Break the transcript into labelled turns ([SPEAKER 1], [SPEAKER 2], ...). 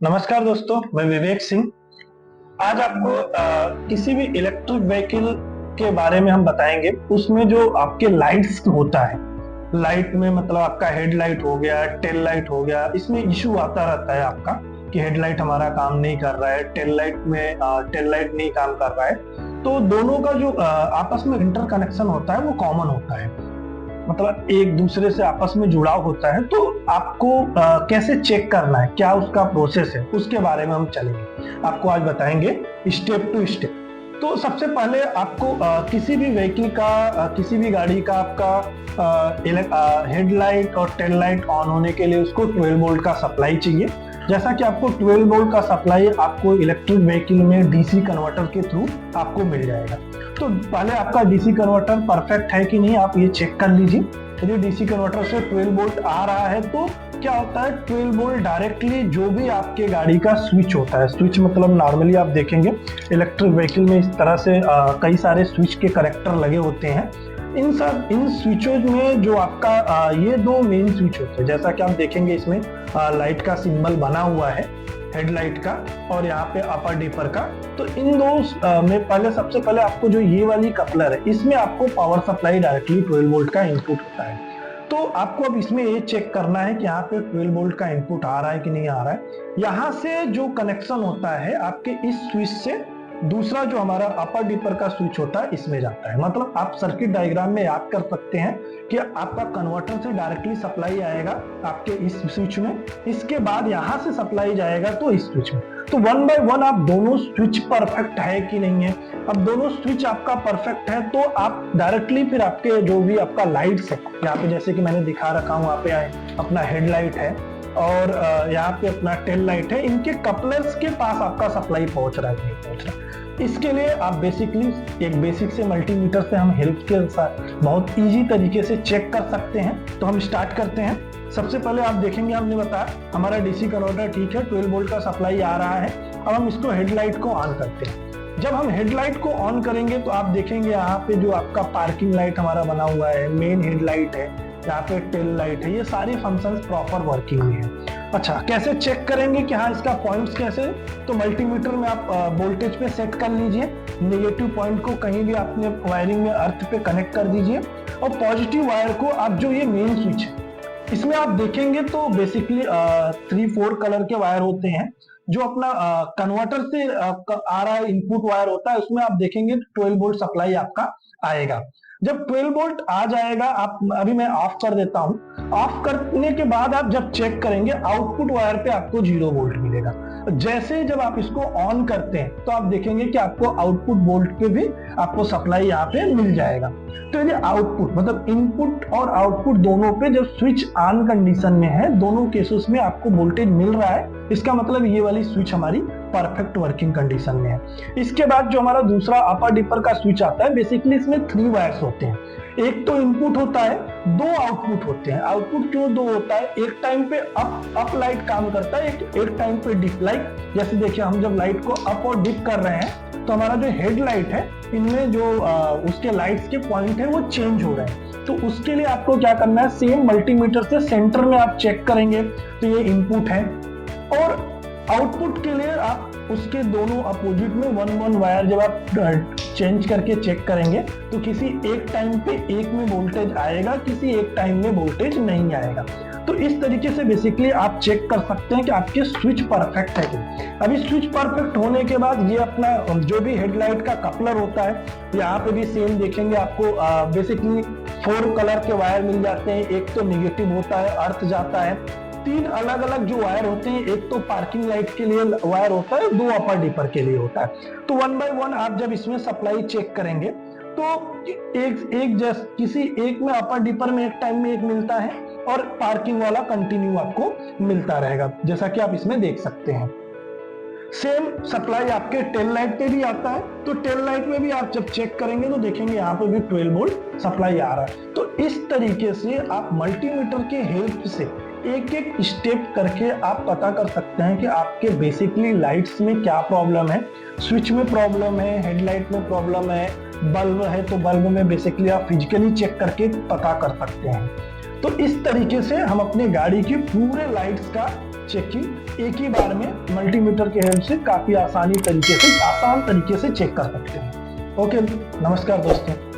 [SPEAKER 1] नमस्कार दोस्तों, मैं विवेक सिंह। आज आपको किसी भी इलेक्ट्रिक व्हीकल के बारे में हम बताएंगे। उसमें जो आपके लाइट्स होता है, लाइट में मतलब आपका हेडलाइट हो गया, टेल लाइट हो गया, इसमें इशू आता रहता है आपका कि हेडलाइट हमारा काम नहीं कर रहा है, टेल लाइट नहीं काम कर रहा है। तो दोनों का जो आपस में इंटरकनेक्शन होता है वो कॉमन होता है, मतलब एक दूसरे से आपस में जुड़ाव होता है। तो आपको कैसे चेक करना है, क्या उसका प्रोसेस है, उसके बारे में हम चलेंगे, आपको आज बताएंगे स्टेप टू स्टेप। तो सबसे पहले आपको किसी भी व्हीकल का किसी भी गाड़ी का आपका हेडलाइट और टेल लाइट ऑन होने के लिए उसको 12 वोल्ट का सप्लाई चाहिए। जैसा कि आपको 12 वोल्ट का सप्लाई आपको इलेक्ट्रिक व्हीकल में डीसी कन्वर्टर के थ्रू आपको मिल जाएगा। तो पहले आपका डीसी कन्वर्टर परफेक्ट है कि नहीं, आप ये चेक कर लीजिए। यदि डीसी कन्वर्टर से 12 वोल्ट आ रहा है तो क्या होता है, 12 वोल्ट डायरेक्टली जो भी आपके गाड़ी का स्विच होता है, स्विच मतलब नॉर्मली आप देखेंगे इलेक्ट्रिक व्हीकल में इस तरह से कई सारे स्विच के कनेक्टर लगे होते हैं। इन स्विचों में जो आपका ये दो मेन स्विच होते हैं, जैसा कि आप देखेंगे इसमें लाइट का सिंबल बना हुआ है, हेडलाइट का और यहाँ पे अपर डिपर का। तो इन दो में सबसे पहले आपको जो ये वाली कपलर है, इसमें आपको पावर सप्लाई डायरेक्टली 12 वोल्ट का इनपुट होता है। तो आपको अब इसमें ये चेक करना है कि यहाँ पे 12 वोल्ट का इनपुट आ रहा है कि नहीं आ रहा है। यहाँ से जो कनेक्शन होता है आपके इस स्विच से दूसरा जो हमारा अपर डिपर का स्विच होता है इसमें जाता है। मतलब आप सर्किट डायग्राम में याद कर सकते हैं कि आपका कन्वर्टर से डायरेक्टली सप्लाई आएगा आपके इस स्विच में, इसके बाद यहाँ से सप्लाई जाएगा तो इस स्विच में। तो वन बाय वन आप दोनों स्विच परफेक्ट है कि नहीं है। अब दोनों स्विच आपका परफेक्ट है तो आप डायरेक्टली फिर आपके जो भी आपका लाइट्स है, यहाँ पे जैसे कि मैंने दिखा रखा हूँ, यहाँ पे अपना हेडलाइट है और यहाँ पे अपना टेल लाइट है, इनके कपलर्स के पास आपका सप्लाई पहुंच रहा है कि नहीं पहुंच रहा है। इसके लिए आप बेसिकली एक बेसिक से मल्टीमीटर से हम हेल्प के साथ बहुत इजी तरीके से चेक कर सकते हैं। तो हम स्टार्ट करते हैं। सबसे पहले आप देखेंगे, हमने बताया हमारा डीसी कन्वर्टर ठीक है, 12 वोल्ट का सप्लाई आ रहा है। अब हम इसको हेडलाइट को ऑन करते हैं। जब हम हेडलाइट को ऑन करेंगे तो आप देखेंगे यहाँ पे जो आपका पार्किंग लाइट हमारा बना हुआ है, मेन हेडलाइट है, यहाँ पे टेल लाइट है, ये सारी फंक्शंस प्रॉपर वर्किंग में है। अच्छा, कैसे चेक करेंगे कि हाँ इसका पॉइंट्स कैसे, तो मल्टीमीटर में आप वोल्टेज पे सेट कर लीजिए, नेगेटिव पॉइंट को कहीं भी आपने वायरिंग में अर्थ पे कनेक्ट कर दीजिए और पॉजिटिव वायर को आप जो ये मेन स्विच है इसमें आप देखेंगे तो बेसिकली 3-4 कलर के वायर होते हैं। जो अपना कन्वर्टर से आ रहा है इनपुट वायर होता है, उसमें आप देखेंगे 12 वोल्ट सप्लाई आपका आएगा। जब 12 वोल्ट आ जाएगा, आप अभी मैं ऑफ कर देता हूं। ऑफ करने के बाद आप जब चेक करेंगे आउटपुट वायर पे आपको 0 वोल्ट मिलेगा। जैसे जब आप इसको ऑन करते हैं तो आप देखेंगे कि आपको आउटपुट वोल्ट पे भी आपको सप्लाई यहाँ पे मिल जाएगा। तो यदि आउटपुट मतलब इनपुट और आउटपुट दोनों पे जब स्विच ऑन कंडीशन में है, दोनों केसेस में आपको वोल्टेज मिल रहा है, इसका मतलब ये वाली स्विच हमारी परफेक्ट वर्किंग कंडीशन में है। इसके बाद जो हमारा दूसरा अपर डिपर का स्विच आता है, बेसिकली इसमें 3 वायर्स होते हैं। एक तो इनपुट होता है, 2 आउटपुट होते हैं। आउटपुट क्यों 2 होता है, एक टाइम पे अप लाइट काम करता है, एक टाइम पे डिप लाइट। जैसे देखिए हम जब लाइट को अप और डिप कर रहे हैं तो हमारा जो हेडलाइट है इनमें जो उसके लाइट्स के पॉइंट है वो चेंज हो रहे हैं। तो उसके लिए आपको क्या करना है, सेम मल्टीमीटर से सेंटर में आप चेक करेंगे तो ये इनपुट है, और आउटपुट के लिए आप उसके दोनों अपोजिट में 1 वायर जब आप चेंज करके चेक करेंगे तो किसी एक टाइम पे एक में वोल्टेज आएगा, किसी एक टाइम में वोल्टेज नहीं आएगा। तो इस तरीके से बेसिकली आप चेक कर सकते हैं कि आपके स्विच परफेक्ट है कि। अभी स्विच परफेक्ट होने के बाद ये अपना जो भी हेडलाइट का कपलर होता है, यहाँ पे भी सेम देखेंगे आपको बेसिकली 4 कलर के वायर मिल जाते हैं। एक तो निगेटिव होता है, अर्थ जाता है, 3 अलग अलग जो वायर होते हैं, एक तो पार्किंग लाइट के लिए वायर होता है, 2 अपर डिपर के लिए होता है। तो 1 बाय 1 आप जब इसमें सप्लाई चेक करेंगे तो किसी एक में अपर डिपर में एक टाइम में एक मिलता है और पार्किंग वाला कंटिन्यू आपको मिलता रहेगा, जैसा कि आप इसमें देख सकते हैं। सेम सप्लाई आपके टेल लाइट पे भी आता है, तो टेल लाइट में भी आप जब चेक करेंगे तो देखेंगे यहाँ पे भी 12 वोल्ट सप्लाई आ रहा है। तो इस तरीके से आप मल्टीमीटर के हेल्प से एक एक स्टेप करके आप पता कर सकते हैं कि आपके बेसिकली लाइट्स में क्या प्रॉब्लम है, स्विच में प्रॉब्लम है, हेडलाइट में प्रॉब्लम है, बल्ब है तो बल्ब में बेसिकली आप फिजिकली चेक करके पता कर सकते हैं। तो इस तरीके से हम अपने गाड़ी की पूरे लाइट्स का चेक की एक ही बार में मल्टीमीटर के हेल्प से काफी आसान तरीके से चेक कर सकते हैं। ओके, नमस्कार दोस्तों।